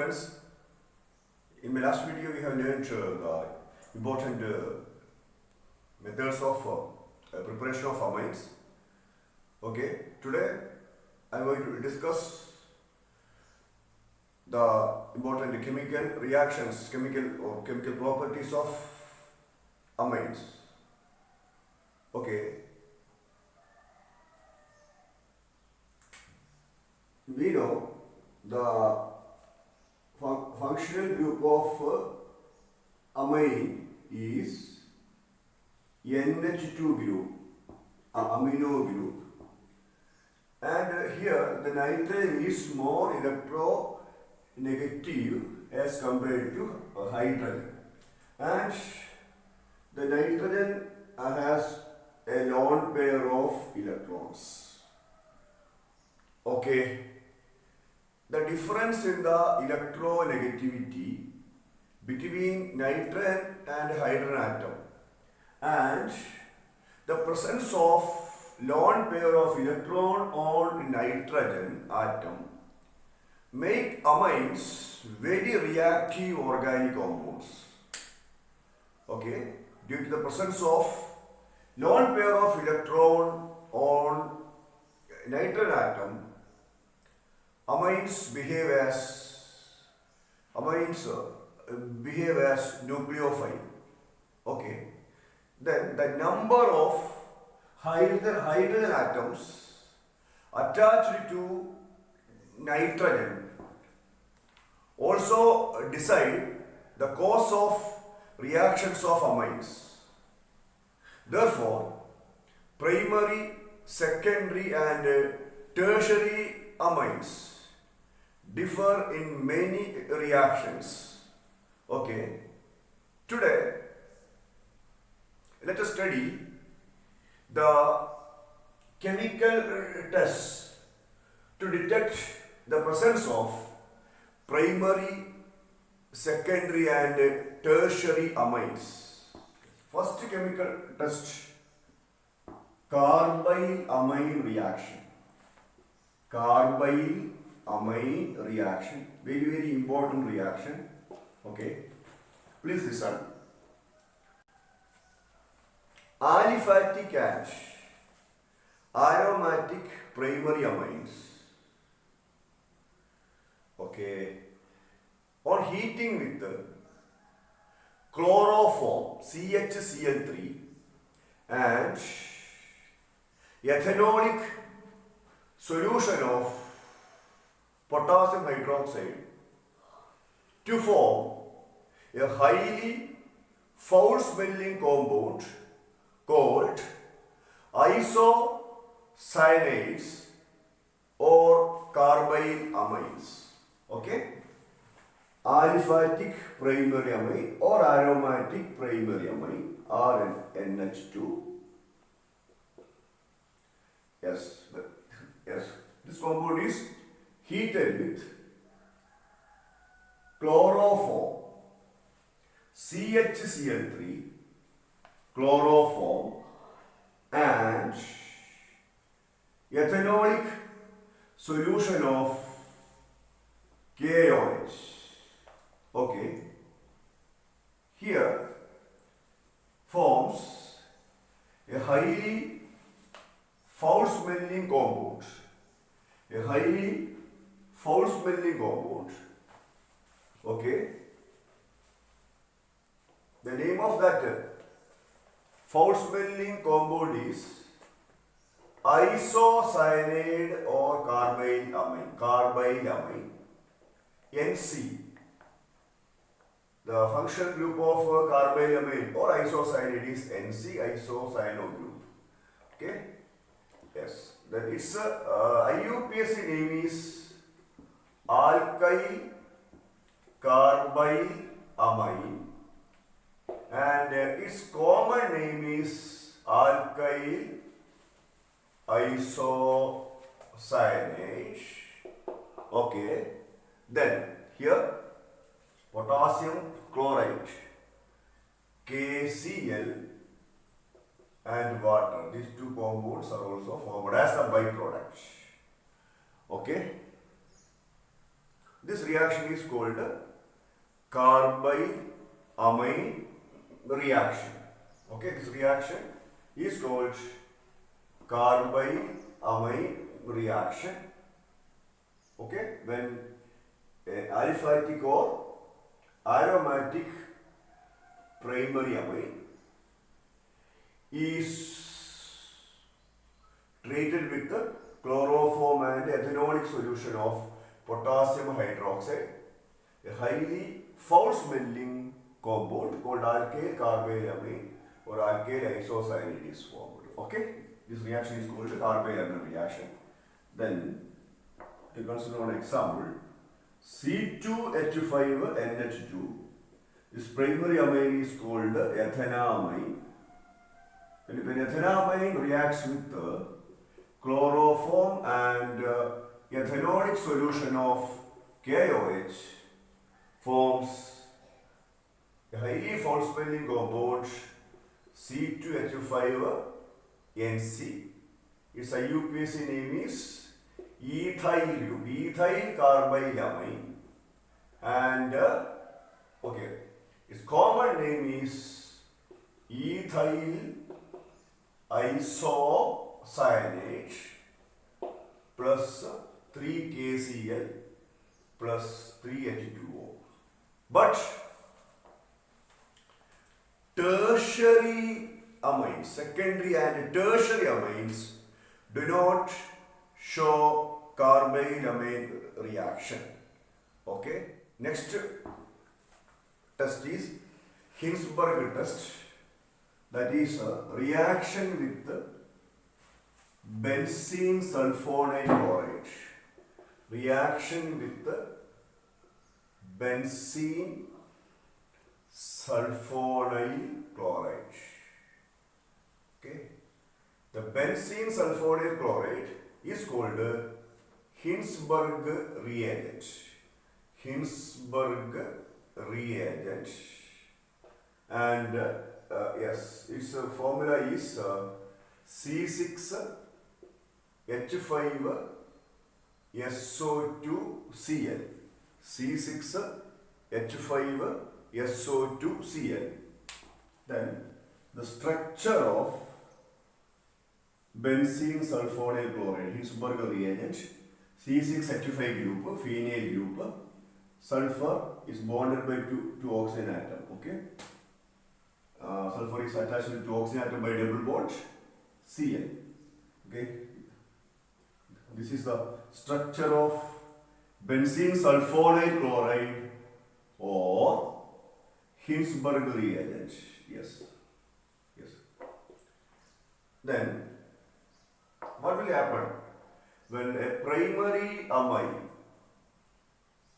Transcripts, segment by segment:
friends. In my last video, we have learned the important methods of preparation of amines. Okay, today I am going to discuss the important chemical reactions, chemical properties of amines. Okay, we know the functional group of amine is NH2 group, amino group, and here the nitrogen is more electronegative as compared to hydrogen, and the nitrogen has a lone pair of electrons. Okay. The difference in the electronegativity between nitrogen and hydrogen atom and the presence of lone pair of electron on nitrogen atom make amines very reactive organic compounds. Okay, due to the presence of lone pair of electron on nitrogen atom, amines behave as nucleophile. Okay. Then the number of hydrogen atoms attached to nitrogen also decide the cause of reactions of amines. Therefore, primary, secondary and tertiary amines differ in many reactions. Okay. Today, let us study the chemical tests to detect the presence of primary, secondary and tertiary amines. First chemical test, carbyl amine reaction. Carbyl amine reaction, very important reaction. Okay, please listen. Aliphatic and aromatic primary amines, okay, on heating with chloroform CHCl3 and ethanolic solution of potassium hydroxide to form a highly foul-smelling compound called isocyanates or carbyl amines. Okay? Aliphatic primary amine or aromatic primary amine RNH2. Yes. This compound is heated with chloroform CHCl3, chloroform and ethanolic solution of KOH. Okay. Here forms a highly foul-smelling compound. A highly foul-smelling compound. Okay. The name of that foul-smelling compound is isocyanate or carbyl amine, NC. The functional group of carbyl amine or isocyanate is NC, isocyano group. Okay. Yes. Then its IUPAC name is alkyl carbyl amine and its common name is alkyl isocyanate. Okay. Then here potassium chloride, KCl and water. These two compounds are also formed as a byproduct. Okay. This reaction is called carbyl-amine reaction. Okay, this reaction is called carbyl-amine reaction. Okay, when aliphatic or aromatic primary amine is treated with the chloroform and ethanolic solution of potassium hydroxide, a highly foul-smelling compound called alkyl carbylamine or alkyl isocyanate is formed. Okay, this reaction is called carbylamine reaction. Then, to consider one example, C2H5NH2. This primary amine is called ethanamine. When ethanamine reacts with the chloroform and ethanolic solution of KOH, forms a highly foul-smelling compound C2H5NC. Its IUPAC name is ethyl group, ethyl carbylamine, and its common name is ethyl isocyanate plus 3KCl plus 3H2O. But tertiary amines, secondary and tertiary amines do not show carbylamine reaction. Okay. Next test is Hinsberg test. That is a reaction with benzene sulfonate chloride. Reaction with benzene sulfonyl chloride. Okay. The benzene sulfonate chloride is called Hinsberg reagent. Hinsberg reagent. And yes, its formula is C6H5SO2Cl. C6H5SO2Cl. Then the structure of benzene sulfonate chloride, Hinsberg reagent, C6H5 group, phenyl group, sulfur is bonded by two oxygen atom. Okay. Sulfur is attached to two oxygen atom by double bond Cl. Okay. This is the structure of benzene sulfonate chloride or Hinsberg reagent. Yes. Yes. Then, what will happen when a primary amine,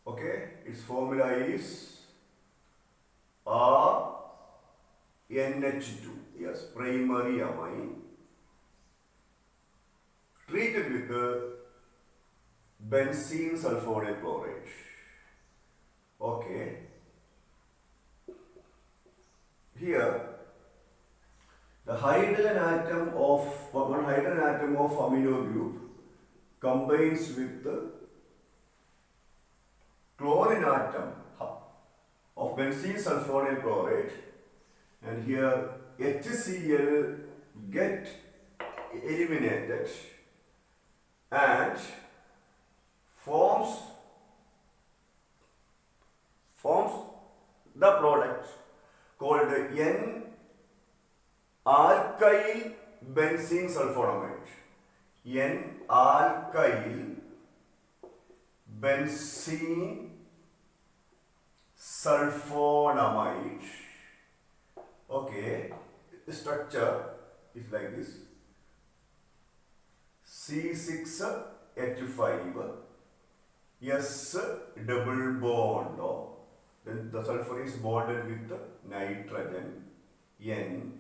okay, its formula is RNH2, yes, primary amine, treated with the benzene sulfonate chloride. Okay. Here, the hydrogen atom of one hydrogen atom of amino group combines with the chlorine atom of benzene sulfonate chloride, and here HCl get eliminated and forms the product called N-alkyl benzene sulfonamide. N-alkyl benzene sulfonamide. Okay, the structure is like this. C6H5 S double bond. Then the sulfur is bonded with the nitrogen N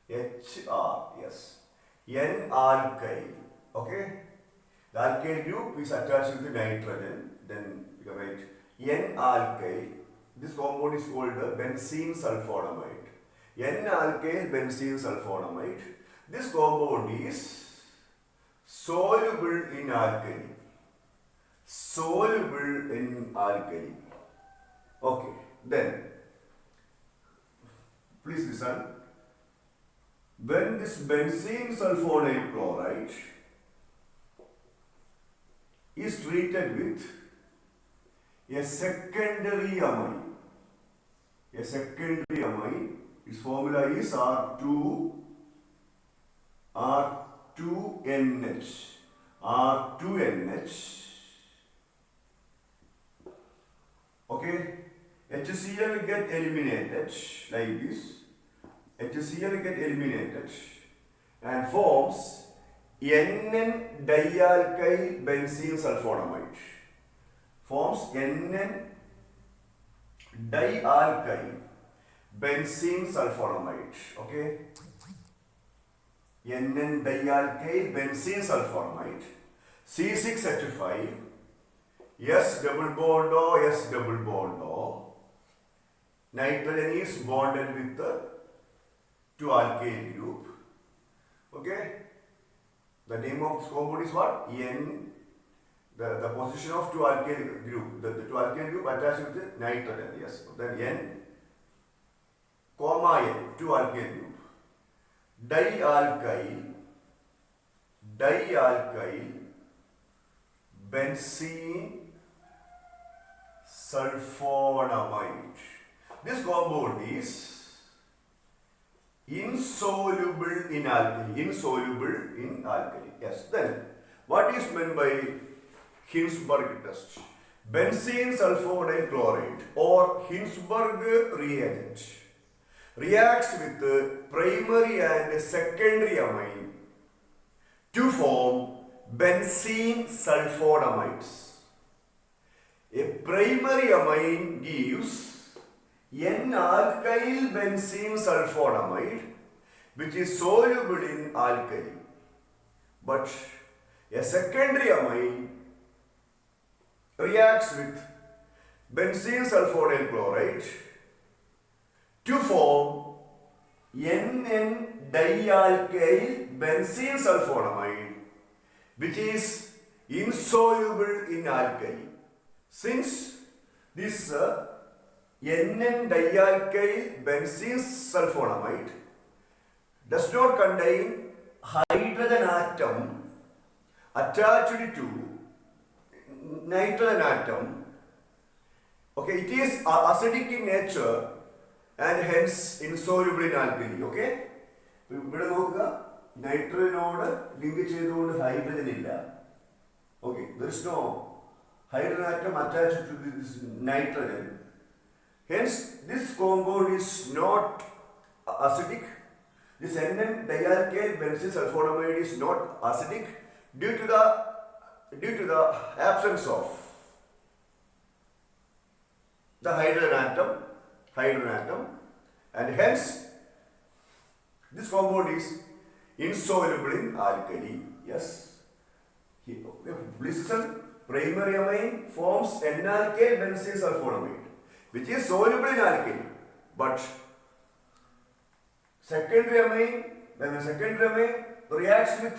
HR. Yes, N alkyl. Okay, the alkyl group is attached with the nitrogen. Then you can write N alkyl. This compound is called benzene sulfonamide. N alkyl benzene sulfonamide. This compound is soluble in alkali. soluble in alkali. Okay, then please listen. When this benzene sulfonyl chloride is treated with a secondary amine, its formula is R2NH. Okay, HCl get eliminated like this. HCl get eliminated and forms NN dialkyl benzene sulfonamide. Forms NN dialkyl benzene sulfonamide. Okay, NN dialkyl benzene sulfonamide. C6H5, S double bond O, S double bond O. Nitrogen is bonded with the 2 alkyl group. Okay, the name of this compound is what? N. The position of 2 alkyl group. The 2 alkyl group attached with the nitrogen. Yes. Then N, comma N, 2 alkyl group. Dialkyl benzene sulfonamide. This compound is insoluble in alkali. Yes. Then what is meant by Hinsberg test? Benzene sulfonyl chloride or Hinsberg reagent reacts with the primary and secondary amine to form benzene sulfonamides. A primary amine gives N-alkyl benzene sulfonamide, which is soluble in alkali. But a secondary amine reacts with benzene sulfonyl chloride to form NN dialkyl benzene sulfonamide, which is insoluble in alkali. Since this NN dialkyl benzene sulfonamide does not contain hydrogen atom attached to nitrogen atom, okay, it is acidic in nature and hence insoluble in alkali. Okay, ഇവിടെ നോക്കുക, നൈട്രജനോട് link ചെയ്തുകൊണ്ട് hydrogen ഇല്ല. Okay, there is no hydrogen atom attached to this nitrogen. Hence, this compound is not acidic. This NN dialkyl benzene sulfonamide is not acidic due to the absence of the hydrogen atom, and hence this compound is insoluble in alkali. Yes. Please listen. Primary amine forms N-alkyl benzene sulfonamide, which is soluble in alkali, but secondary amine, when the secondary amine reacts with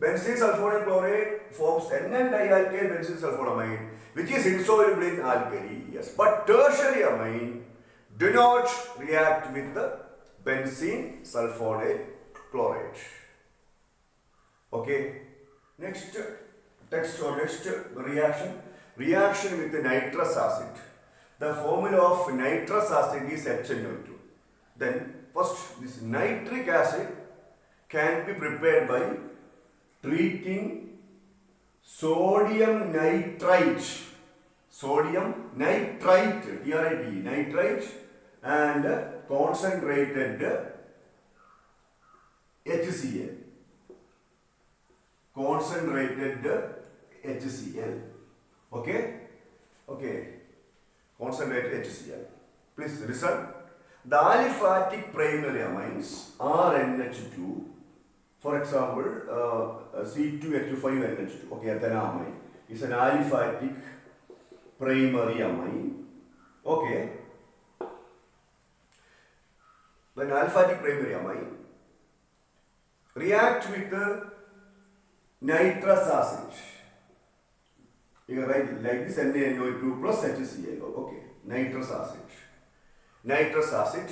benzene sulfonyl chloride, forms NN dialkyl benzene sulfonamide, which is insoluble in alkali. Yes, but tertiary amine do not react with the benzene sulfonyl chloride. Okay, next text or next reaction with the nitrous acid. The formula of nitrous acid is HNO2. Then first, this nitric acid can be prepared by treating sodium nitrite, nitrite and concentrated HCl. Okay, concentrated HCl. Please listen. The aliphatic primary amines are NH2. For example, C2H5NH2. Okay, ethanamide is an aliphatic primary amine. Okay, when aliphatic primary amine react with the nitrous acid You can write like this NaNO2 plus HCl. Okay, nitrous acid. Nitrous acid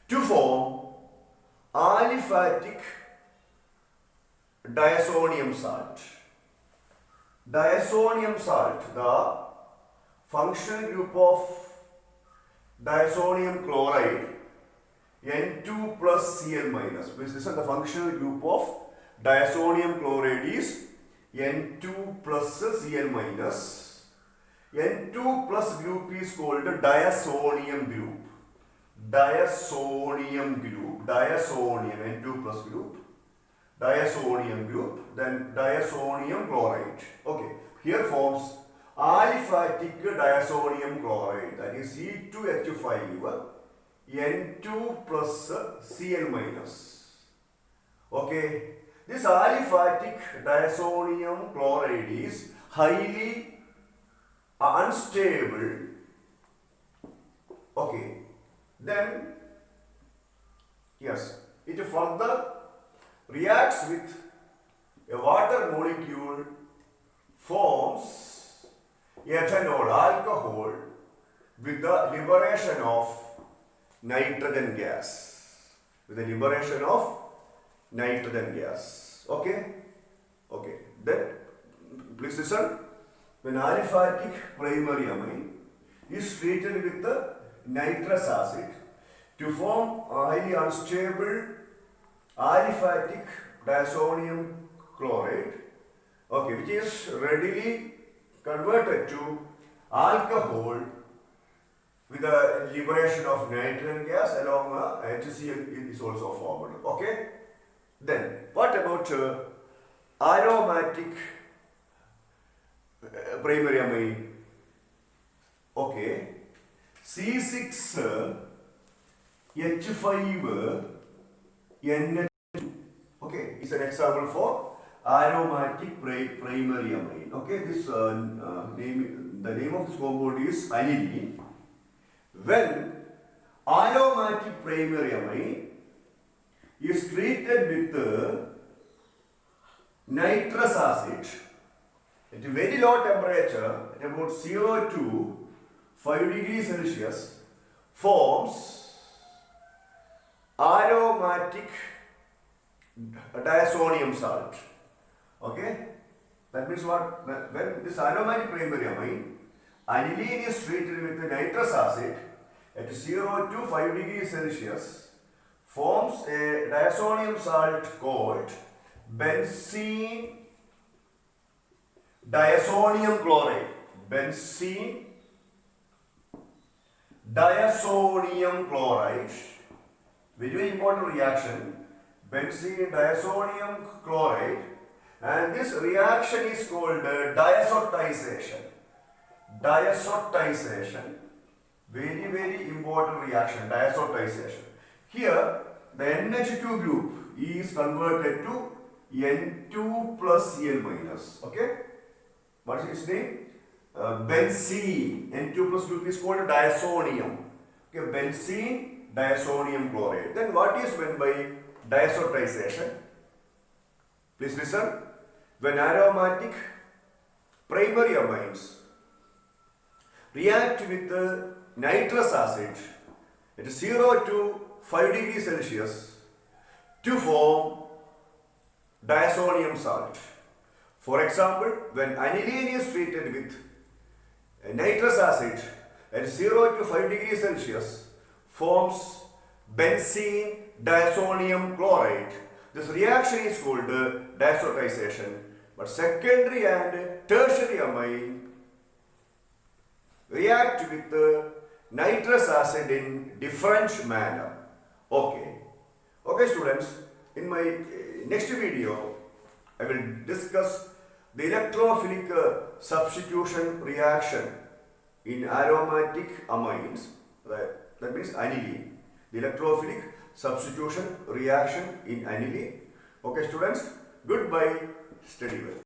to form aliphatic diazonium salt. Diazonium salt, the functional group of diazonium chloride N2 plus Cl minus. This is the functional group of diazonium chloride is N2 plus Cl minus. N2 plus group is called diazonium group. Diazonium group. Diazonium N2 plus group. Diazonium group. Then diazonium chloride. Okay. Here forms aliphatic diazonium chloride. That is C2H5 N2 plus Cl minus. Okay. This aliphatic diazonium chloride is highly unstable. Okay. Then, yes, it further reacts with a water molecule, forms ethanol, alcohol, with the liberation of nitrogen gas. With the liberation of nitrogen gas. Okay? Okay. Then, please listen. When aliphatic primary amine is treated with the nitrous acid to form a highly unstable aliphatic diazonium chloride, okay, which is readily converted to alcohol with the liberation of nitrogen gas along HCl is also formed. Okay? Then, what about aromatic primary amine? Okay. C6H5 NH2. Okay, is an example for aromatic primary amine. Okay, this the name of this compound is aniline. When aromatic primary amine is treated with nitrous acid at a very low temperature, at about 0 to 5 degrees Celsius, forms aromatic diazonium salt. Okay? That means what? When this aromatic primary amine, aniline is treated with nitrous acid at 0 to 5 degrees Celsius, forms a diazonium salt called benzene diazonium chloride. Benzene diazonium chloride. Very, very important reaction. Benzene diazonium chloride, and this reaction is called diazotization. Diazotization. Very, very important reaction. Diazotization. Here, the NH2 group is converted to N2 plus Cl minus. Okay? What is its name? Benzene. N2 plus group is called diazonium. Okay, benzene diazonium chloride. Then what is meant by diazotization? Please listen. When aromatic primary amines react with nitrous acid at 0 to 5 degrees Celsius to form diazonium salt. For example, when aniline is treated with nitrous acid at 0 to 5 degrees Celsius, forms benzene diazonium chloride. This reaction is called diazotization. But secondary and tertiary amine react with nitrous acid in different manner. Okay. Okay, students, in my next video, I will discuss the electrophilic substitution reaction in aromatic amines, that means aniline. The electrophilic substitution reaction in aniline. Okay, students, goodbye, study well.